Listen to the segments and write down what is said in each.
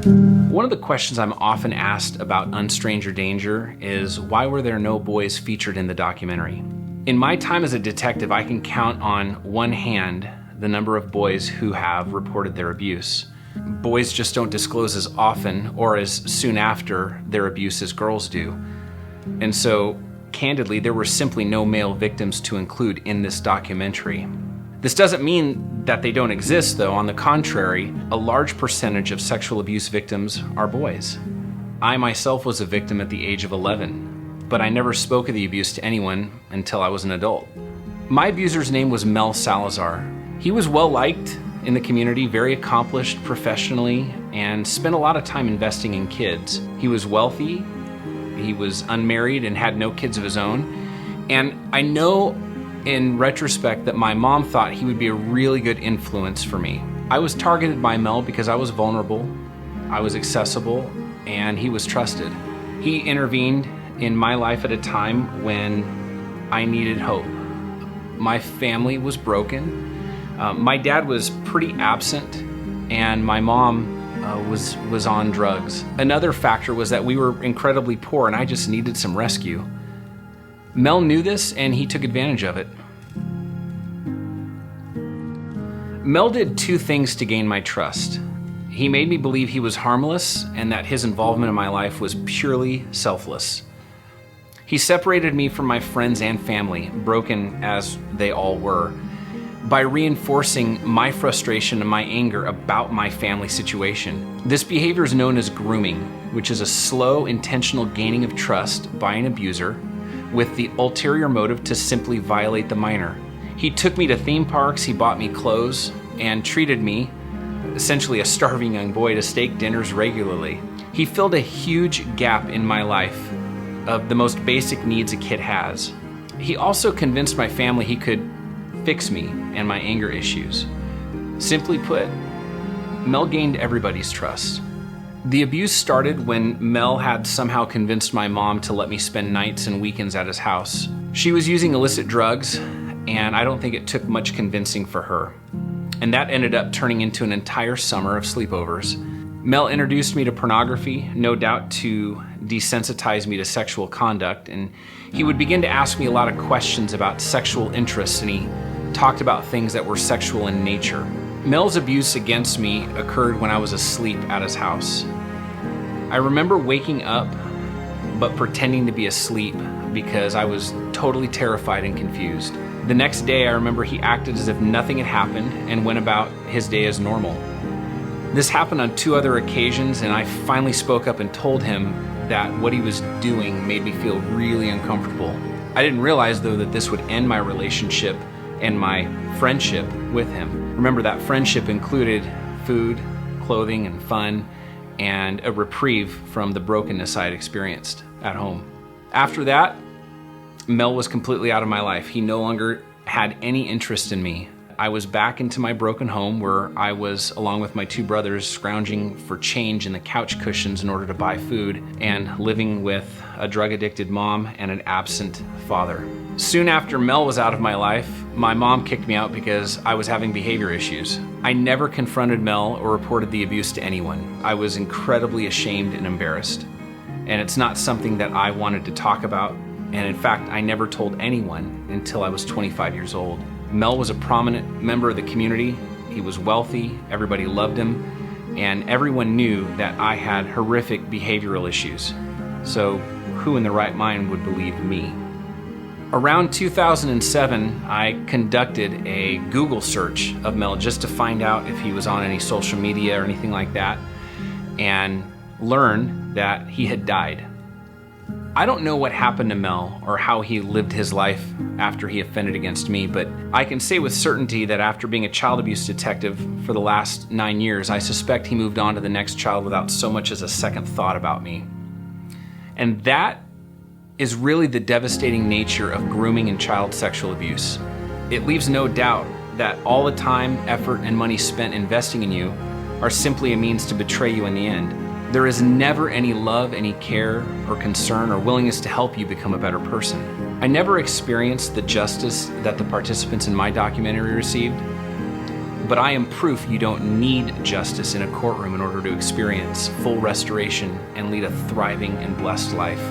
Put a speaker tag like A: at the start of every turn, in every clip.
A: One of the questions I'm often asked about Unstranger Danger is, why were there no boys featured in the documentary? In my time as a detective, I can count on one hand the number of boys who have reported their abuse. Boys just don't disclose as often or as soon after their abuse as girls do. And so, candidly, there were simply no male victims to include in this documentary. This doesn't mean that they don't exist, though. On the contrary, a large percentage of sexual abuse victims are boys. I myself was a victim at the age of 11, but I never spoke of the abuse to anyone until I was an adult. My abuser's name was Mel Salazar. He was well liked in the community, very accomplished professionally, and spent a lot of time investing in kids. He was wealthy, he was unmarried and had no kids of his own. And I know in retrospect that my mom thought he would be a really good influence for me. I was targeted by Mel because I was vulnerable, I was accessible, and he was trusted. He intervened in my life at a time when I needed hope. My family was broken. My dad was pretty absent, and my mom was on drugs. Another factor was that we were incredibly poor and I just needed some rescue. Mel knew this and he took advantage of it. Mel did two things to gain my trust. He made me believe he was harmless and that his involvement in my life was purely selfless. He separated me from my friends and family, broken as they all were, by reinforcing my frustration and my anger about my family situation. This behavior is known as grooming, which is a slow, intentional gaining of trust by an abuser with the ulterior motive to simply violate the minor. He took me to theme parks, he bought me clothes, and treated me, essentially a starving young boy, to steak dinners regularly. He filled a huge gap in my life of the most basic needs a kid has. He also convinced my family he could fix me and my anger issues. Simply put, Mel gained everybody's trust. The abuse started when Mel had somehow convinced my mom to let me spend nights and weekends at his house. She was using illicit drugs, and I don't think it took much convincing for her. And that ended up turning into an entire summer of sleepovers. Mel introduced me to pornography, no doubt to desensitize me to sexual conduct, and he would begin to ask me a lot of questions about sexual interests, and he talked about things that were sexual in nature. Mel's abuse against me occurred when I was asleep at his house. I remember waking up but pretending to be asleep because I was totally terrified and confused. The next day I remember he acted as if nothing had happened and went about his day as normal. This happened on 2 other occasions, and I finally spoke up and told him that what he was doing made me feel really uncomfortable. I didn't realize, though, that this would end my relationship and my friendship with him. Remember, that friendship included food, clothing, and fun, and a reprieve from the brokenness I had experienced at home. After that, Mel was completely out of my life. He no longer had any interest in me. I was back into my broken home where I was, along with my 2 brothers, scrounging for change in the couch cushions in order to buy food, and living with a drug-addicted mom and an absent father. Soon after Mel was out of my life, my mom kicked me out because I was having behavior issues. I never confronted Mel or reported the abuse to anyone. I was incredibly ashamed and embarrassed, and it's not something that I wanted to talk about, and in fact, I never told anyone until I was 25 years old. Mel was a prominent member of the community. He was wealthy, everybody loved him, and everyone knew that I had horrific behavioral issues. So who in their right mind would believe me? Around 2007, I conducted a Google search of Mel just to find out if he was on any social media or anything like that, and learned that he had died. I don't know what happened to Mel or how he lived his life after he offended against me, but I can say with certainty that after being a child abuse detective for the last 9 years, I suspect he moved on to the next child without so much as a second thought about me. And that is really the devastating nature of grooming and child sexual abuse. It leaves no doubt that all the time, effort, and money spent investing in you are simply a means to betray you in the end. There is never any love, any care, or concern, or willingness to help you become a better person. I never experienced the justice that the participants in my documentary received. but I am proof you don't need justice in a courtroom in order to experience full restoration and lead a thriving and blessed life.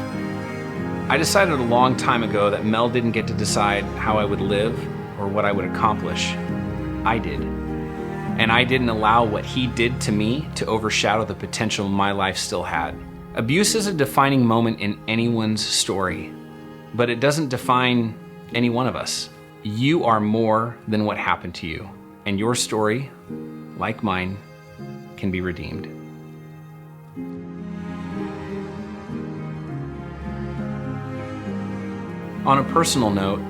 A: I decided a long time ago that Mel didn't get to decide how I would live or what I would accomplish. I did. And I didn't allow what he did to me to overshadow the potential my life still had. Abuse is a defining moment in anyone's story, but it doesn't define any one of us. You are more than what happened to you, and your story, like mine, can be redeemed. On a personal note,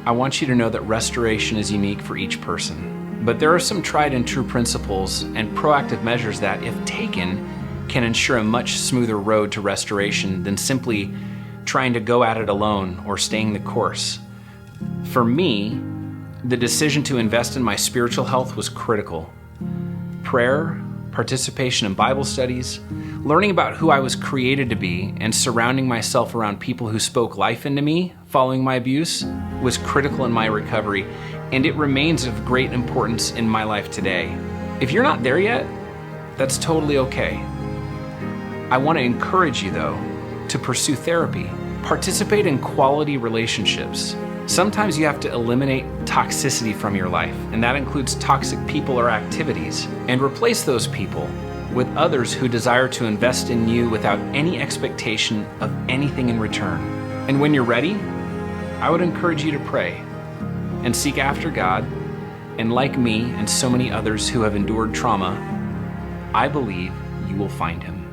A: I want you to know that restoration is unique for each person, but there are some tried and true principles and proactive measures that, if taken, can ensure a much smoother road to restoration than simply trying to go at it alone or staying the course. For me, the decision to invest in my spiritual health was critical. Prayer, participation in Bible studies, learning about who I was created to be, and surrounding myself around people who spoke life into me following my abuse was critical in my recovery, and it remains of great importance in my life today. If you're not there yet, that's totally okay. I want to encourage you, though, to pursue therapy. Participate in quality relationships. Sometimes you have to eliminate toxicity from your life, and that includes toxic people or activities, and replace those people with others who desire to invest in you without any expectation of anything in return. And when you're ready, I would encourage you to pray and seek after God, and like me and so many others who have endured trauma, I believe you will find Him.